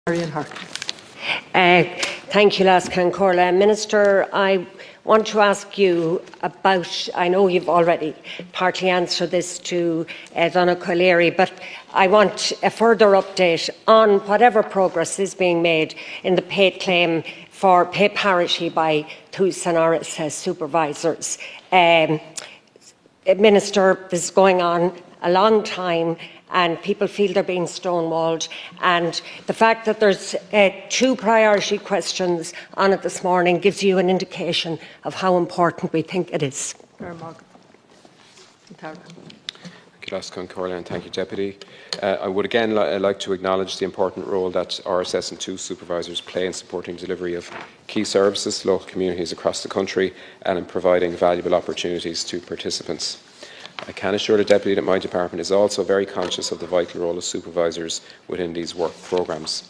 Marian Harkin. Thank you, Lascan Corla. Minister, I want to ask you about, I know you've already partly answered this to Donna Colery, but I want a further update on whatever progress is being made in the paid claim for pay parity by TUS and RSS supervisors. Minister, this is going on a long time and people feel they're being stonewalled, and the fact that there's 2 priority questions on it this morning gives you an indication of how important we think it is. Thank you, Lascan Corla, and thank you, Deputy. I would again like to acknowledge the important role that RSS and TUS supervisors play in supporting delivery of key services to local communities across the country and in providing valuable opportunities to participants. I can assure the Deputy that my department is also very conscious of the vital role of supervisors within these work programmes.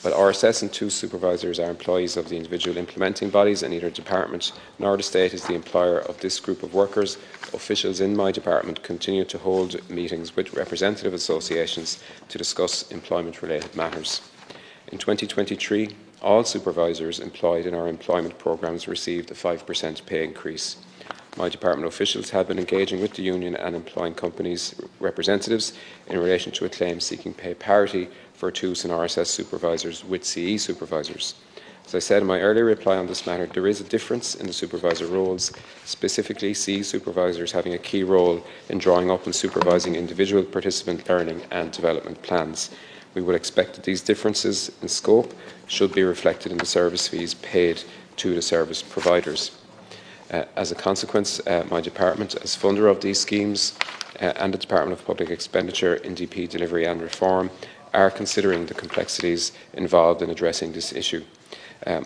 While RSS and TUS supervisors are employees of the individual implementing bodies, and neither department nor the state is the employer of this group of workers, officials in my department continue to hold meetings with representative associations to discuss employment-related matters. In 2023, all supervisors employed in our employment programmes received a 5% pay increase. My department officials have been engaging with the union and employing companies' representatives in relation to a claim seeking pay parity for TUS and RSS supervisors with CE supervisors. As I said in my earlier reply on this matter, there is a difference in the supervisor roles, specifically CE supervisors having a key role in drawing up and supervising individual participant learning and development plans. We would expect that these differences in scope should be reflected in the service fees paid to the service providers. As a consequence, my department, as funder of these schemes and the Department of Public Expenditure, NDP Delivery and Reform, are considering the complexities involved in addressing this issue.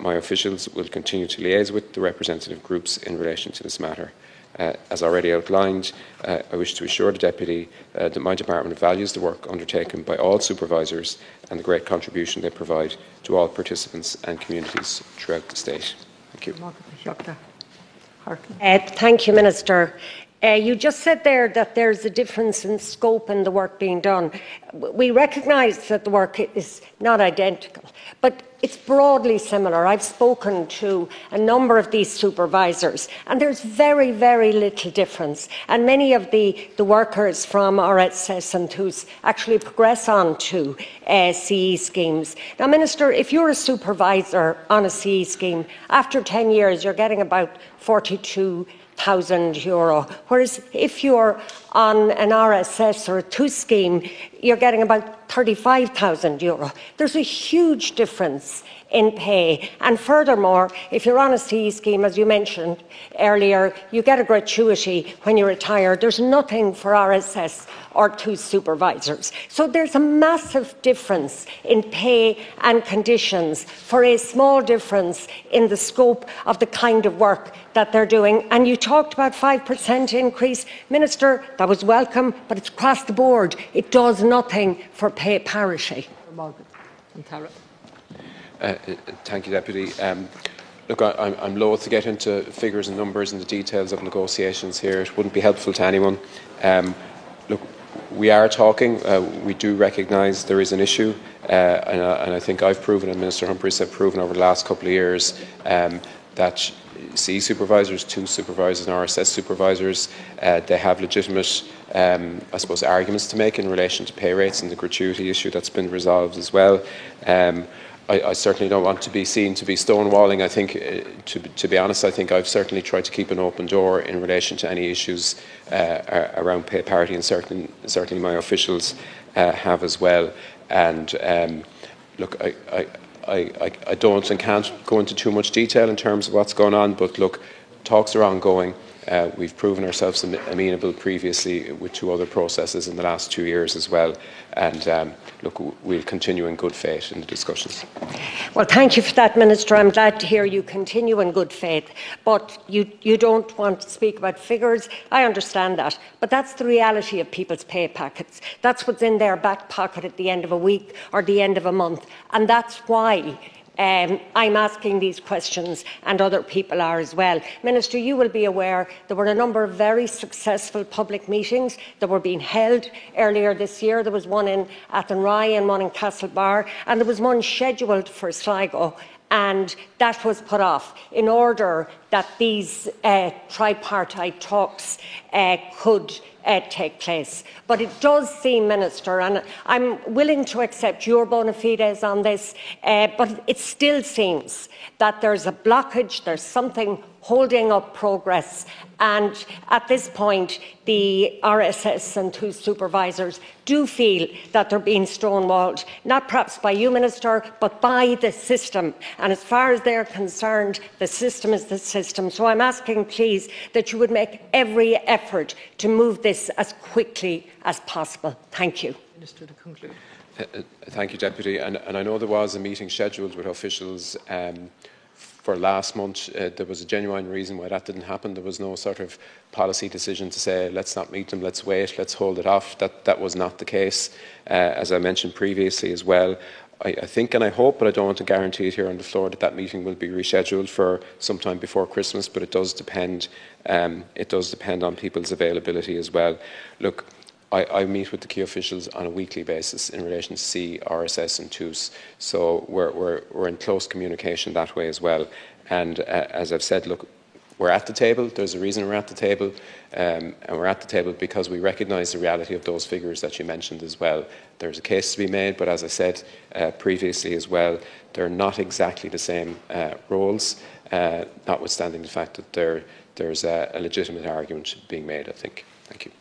My officials will continue to liaise with the representative groups in relation to this matter. As already outlined, I wish to assure the Deputy that my department values the work undertaken by all supervisors and the great contribution they provide to all participants and communities throughout the state. Thank you. Thank you, Minister. You just said there that there's a difference in scope in the work being done. We recognise that the work is not identical, but it's broadly similar. I've spoken to a number of these supervisors, and there's very, very little difference. And many of the workers from RSS and TUS actually progress on to CE schemes. Now, Minister, if you're a supervisor on a CE scheme, after 10 years, you're getting about €42,000, whereas if you're on an RSS or a TUS scheme, you're getting about €35,000. There's a huge difference in pay, and furthermore, if you're on a CE scheme, as you mentioned earlier, you get a gratuity when you retire. There's nothing for RSS or TUS supervisors. So there's a massive difference in pay and conditions for a small difference in the scope of the kind of work that they're doing. And you talked about 5% increase. Minister, that was welcome, but it's across the board. It does nothing for pay parity. Thank you, Deputy. Look, I'm loath to get into figures and numbers and the details of negotiations here. It wouldn't be helpful to anyone. Look, we are talking. We do recognise there is an issue, and I think I've proven, and Minister Humphreys have proven over the last couple of years, that CE supervisors, TUS supervisors and RSS supervisors, they have legitimate, I suppose, arguments to make in relation to pay rates and the gratuity issue that's been resolved as well. I certainly don't want to be seen to be stonewalling. I think, to be honest, I think I've certainly tried to keep an open door in relation to any issues around pay parity, and certainly my officials have as well. And look, I don't and can't go into too much detail in terms of what's going on, but look, talks are ongoing. We've proven ourselves amenable previously with 2 other processes in the last 2 years as well, and look, we'll continue in good faith in the discussions. Well, thank you for that, Minister. I'm glad to hear you continue in good faith, but you don't want to speak about figures. I understand that, but that's the reality of people's pay packets. That's what's in their back pocket at the end of a week or the end of a month, and that's why I'm asking these questions, and other people are as well. Minister, you will be aware there were a number of very successful public meetings that were being held earlier this year. There was one in Athenry and one in Castlebar, and there was one scheduled for Sligo, and that was put off in order that these tripartite talks could take place. But it does seem, Minister, and I'm willing to accept your bona fides on this, but it still seems that there's a blockage, there's something holding up progress, and at this point the RSS and 2 supervisors do feel that they're being stonewalled, not perhaps by you, Minister, but by the system. And as far as they're concerned, the system is the system. So I'm asking, please, that you would make every effort to move this as quickly as possible. Thank you. Minister, to conclude. Thank you, Deputy. And I know there was a meeting scheduled with officials for last month. There was a genuine reason why that didn't happen. There was no sort of policy decision to say, let's not meet them, let's wait, let's hold it off. That was not the case, as I mentioned previously as well. I think and I hope, but I don't want to guarantee it here on the floor, that that meeting will be rescheduled for sometime before Christmas, but it does depend on people's availability as well. Look, I meet with the key officials on a weekly basis in relation to C, RSS and TUS, so we're in close communication that way as well. And as I've said, look, we're at the table. There's a reason we're at the table, and we're at the table because we recognise the reality of those figures that you mentioned as well. There's a case to be made, but as I said previously as well, they're not exactly the same roles, notwithstanding the fact that there's a legitimate argument being made, I think. Thank you.